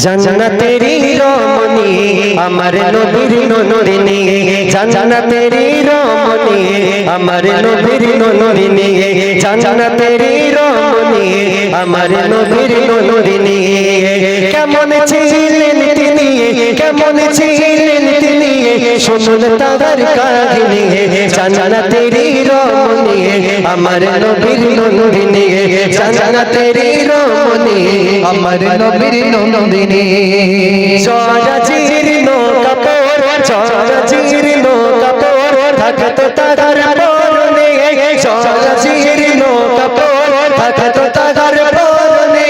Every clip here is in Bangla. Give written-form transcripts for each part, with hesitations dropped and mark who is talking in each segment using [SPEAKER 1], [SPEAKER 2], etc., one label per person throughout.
[SPEAKER 1] জান্নাতেরি রমণী আমার নবীর নন্দিনী, জান্নাতেরি রমণী আমার নবীর নন্দিনী, জান্নাতেরি রমণী আমার নবীর নন্দিনী। কেমন ছিলেন তিনি, কেমন ছিলেন তিনি, শুনুন তার কাহিনী। জান্নাতেরি রমণী আমার নবীর নন্দিনী, জান্নাতেরি রমণী আমার নবীর নন্দিনী। জীর্ণ কাপড়, জীর্ণ কাপড় থাকতো তার পরনে, জীর্ণ কাপড় থাকতো তার পরনে।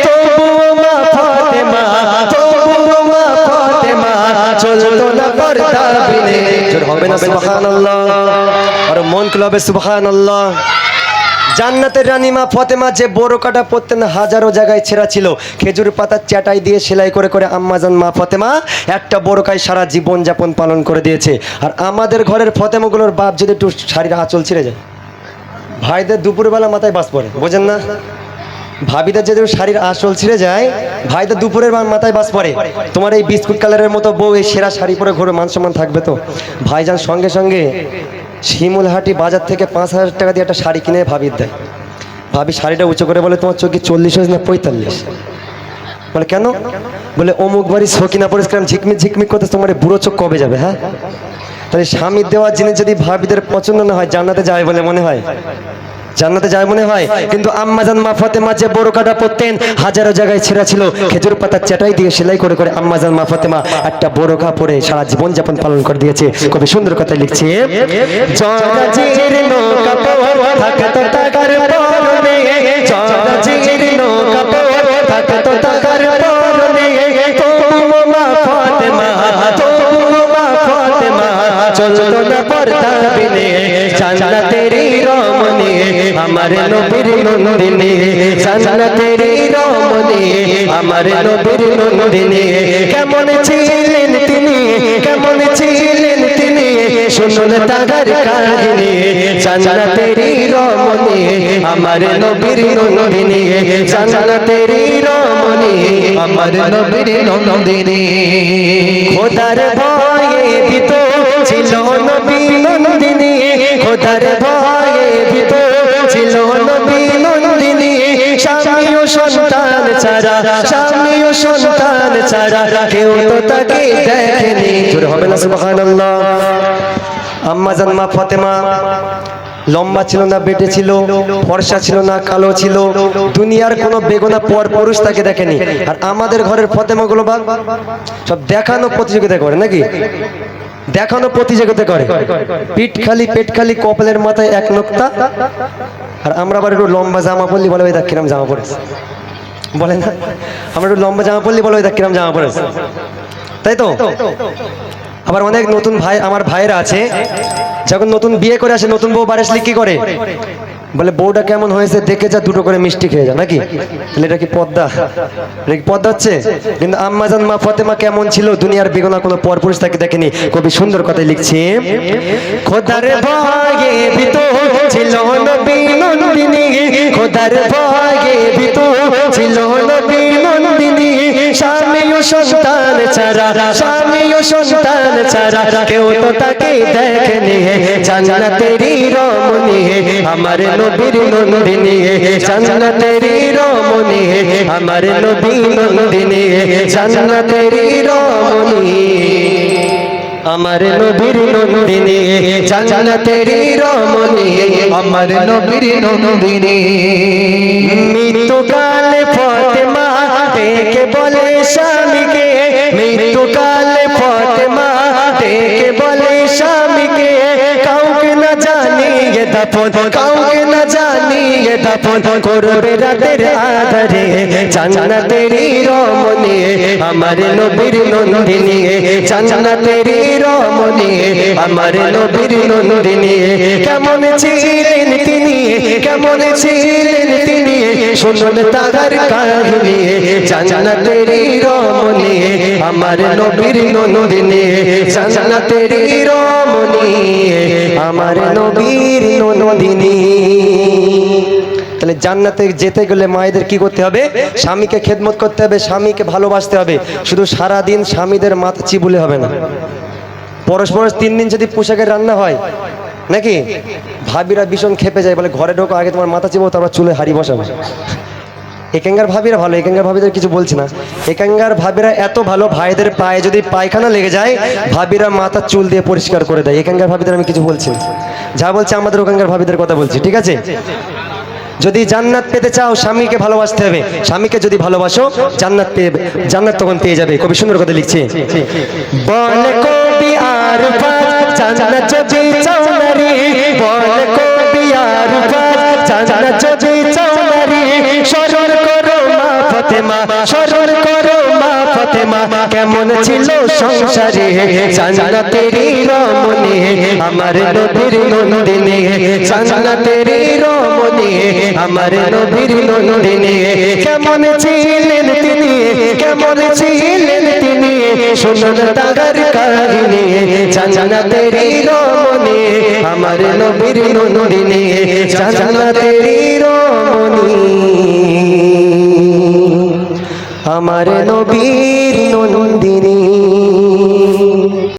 [SPEAKER 1] তবুও মা ফাতেমা, তবুও মা ফাতেমা চলতো না পর্দা বিনে। জোর হবে না সুবহানাল্লাহ, আর মন খুলে হবে সুবহানাল্লাহ। জান্নাতের রানী মা ফাতেমা যে বোরকাটা পরতেন হাজারো জায়গায় ছেঁড়া ছিল, খেজুর পাতার চাটাই দিয়ে সেলাই করে করে আম্মাজান মা ফাতেমা একটা বোরকায় সারা জীবন যাপন পালন করে দিয়েছে। আর আমাদের ঘরের ফাতেমাগুলোর বাপ যদি একটু শাড়ির আঁচল ছিঁড়ে যায়, ভাইদের দুপুরবেলা মাথায় বাস পড়ে, বোঝেন না? ভাবিদের যদি শাড়ির আঁচল ছিঁড়ে যায়, ভাইদের দুপুরের মাথায় বাস পড়ে। তোমার এই বিস্কুট কালারের মতো বউ এই সেরা শাড়ি পরে ঘুরে মান সম্মান থাকবে তো? ভাইজান সঙ্গে সঙ্গে শিমুলহাটি বাজার থেকে 5,000 টাকা দিয়ে একটা শাড়ি কিনে ভাবির দেয়। ভাবি শাড়িটা উঁচু করে বলে, তোমার চোখে 40 হয়েছে না 45? বলে কেন? বলে অমুক বাড়ি সকিনা পরিষ্কার ঝিকমিক ঝিকমিক করতে, তোমার বুড়ো চোখ কবে যাবে? হ্যাঁ, তাহলে স্বামীর দেওয়া জিনিস যদি ভাবিদের পছন্দ না হয়, জান্নাতে যায় বলে মনে হয়? জান্নাতে যায় মনে হয়? কিন্তু আম্মাজান মা ফাতেমা যে বোরকাটা পরতেন হাজারো জায়গায় ছেঁড়া ছিল, খেজুর পাতার চাটাই দিয়ে সেলাই করে করে আম্মাজান মা ফাতেমা একটা বোরকা পরে সারা জীবন যাপন পালন করে দিয়েছে। কবি সুন্দর কথা লিখছে, জীর্ণ কাপড় থাকতো তার পরনে, জীর্ণ কাপড় থাকতো তার পরনে। তবুও মা ফাতেমা, তবুও মা ফাতেমা চলতো না পর্দা বিনে। জান্নাতেরি রমণী আমার নবীর নন্দিনী, জান্নাতেরি রমণী আমার নবীর নন্দিনী। কেমন ছিলেন তিনি, কেমন ছিলেন তিনি, শুনুন তার কাহিনী। জান্নাতেরি রমণী আমার নবীর নন্দিনী, জান্নাতেরি রমণী আমার নবীর নন্দিনী। খোদার ভয়ে ভীত ছিল নবী নন্দিনী, খোদার ভয়ে ভীত ছিল নবী নন্দিনী। স্বামী ও সন্তান ছাড়া, স্বামী ও সন্তান ছাড়া কেউ তো তাকে দেখেনি। জোরে হবে না সুবহানাল্লাহ। আম্মাজান মা ফাতেমা লম্বা ছিল না বেটে ছিল, ফর্সা ছিল না কালো ছিল, দুনিয়ার কোনো বেগুনা পর পুরুষ তাকে দেখেনি। আর আমাদের ঘরের ফাতেমাগুলো সব দেখানো প্রতিযোগিতা করে নাকি? দেখানো প্রতিযোগিতা করে, পিঠ খালি পেট খালি, কপালের মাথায় এক নোক্তা। আর আমরা আবার একটু লম্বা জামা পরলি বলে ওই দেখ কিরম জামা পড়েছে, বলে না? আমরা একটু লম্বা জামা পরলি বলে ওই দেখ কিরম জামা পড়েছে, তাই তো? আবার অনেক নতুন ভাই আমার ভাইয়েরা আছে, যখন নতুন বিয়ে করে আসে, নতুন বউ বাড়ি আসলে কি করে? বলে বউটা কেমন হয়েছে দেখে যা, দুটো করে মিষ্টি খেয়ে যা, নাকি? তাহলে এটা কি পদ্মা? এটা কি পদ্মা হচ্ছে? কিন্তু আম্মাজান মা ফাতেমা কেমন ছিল, দুনিয়ার বেগুনা কোনো পরপুরুষ তাকে দেখেনি। কবি সুন্দর কথা লিখছে, খোদার ভয়ে ভীত ছিল নবী নন্দিনী, খোদার ভয়ে ভীত ছিল নবী নন্দিনী। স্বামী ও সন্তান ছাড়া, স্বামী ও সন্তান ছাড়া কেউ তো তাকে দেখেনি। জান্নাতেরি রমণী আমার নবীর নন্দিনী, জান্নাতেরি রমণী আমার নবী নন্দিনী, জান্নাতেরি রমণী আমার নবীর নন্দিনী, জান্নাতেরি রমণী আমার নবীর নন্দিনী। মৃত্যুকালে ফাতেমা ডেকে বলে স্বামীকে, মৃত্যুকালে ফাতেমা ডেকে বলে স্বামীকে, কাউকে না জানিয়ে দাফন, কাউকে না জানিয়ে দাফন করবে রাতের আধারে। জান্নাতেরি রমণী আমার নবীর নন্দিনী, জান্নাতেরি রমণী আমার নবীর নন্দিনী। কেমন ছিলেন তিনি, কেমন ছিলেন তিনি, শুনুন তার কাহিনী। জান্নাতেরি রমণী আমার নবীর নন্দিনী, জান্নাতেরি রমণী আমার নবীর নন্দিনী। তাহলে জান্নাতে যেতে গেলে মায়েদের কি করতে হবে? স্বামীকে খেদমত করতে হবে, স্বামীকে ভালোবাসতে হবে। শুধু সারা দিন স্বামীদের মাথা চিবুলে হবে না। পরস্পর 3 দিন যদি পোশাকের রান্না হয় নাকি, ভাবিরা ভীষণ খেপে যায়, বলে ঘরে ঢোকো, আগে তোমার মাথা চিবো, তারপর চুলে হাড়ি বসাবো। এখানকার ভাবিরা ভালো, এখানকার ভাবিদের কিছু বলছি না। এখানকার ভাবিরা এত ভালো, ভাইদের পায়ে যদি পায়খানা লেগে যায় ভাবিরা মাথা চুল দিয়ে পরিষ্কার করে দেয়। এখানকার ভাবিদের আমি কিছু বলছি না, যা বলছি আমাদের ওখানকার ভাবিদের কথা বলছি, ঠিক আছে? যদি জান্নাত পেতে চাও স্বামীকে ভালোবাসতে হবে। স্বামীকে যদি ভালোবাসো জান্নাত জান্নাত তখন পেয়ে যাবে। কবি সুন্দর কথা লিখছে, বল কবি আর জান্নাত যদি চাও নারী, বল কবি আর জান্নাত যদি চাও নারী, স্মরণ করো মা ফাতেমা, স্মরণ করো মা ফাতেমা, কেমন ছিল সংসারে জান্নাতেরই রমণী, আমার নবীর নন্দিনী, জান্নাতেরই রমণী, আমার নবীর নন্দিনী, কেমন ছিলেন তিনি, কেমন ছিলেন তিনি, শুনুন তার কাহিনী, জান্নাতেরই রমণী, আমার নবীর নন্দিনী, জান্নাতেরই রমণী, আমার নবীর নন্দিনী।